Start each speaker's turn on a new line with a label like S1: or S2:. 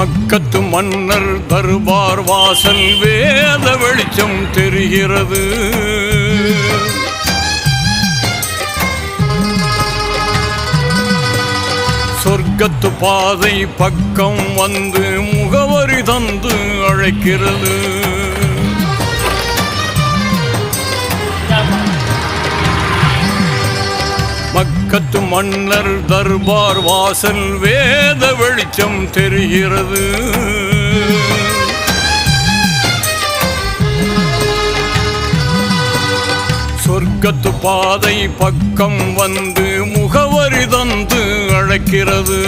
S1: மக்கத்து மன்னர் தர்பார் வாசல் வேத வெளிச்சம் தெரிகிறது. சொர்க்கத்து பாதை பக்கம் வந்து முகவரி தந்து அழைக்கிறது. மக்கத்து மன்னர் தர்பார் வாசல் வேத வெளிச்சம் தெரிகிறது. சொர்க்கத்து பாதை பக்கம் வந்து முகவரி தந்து அழைக்கிறது.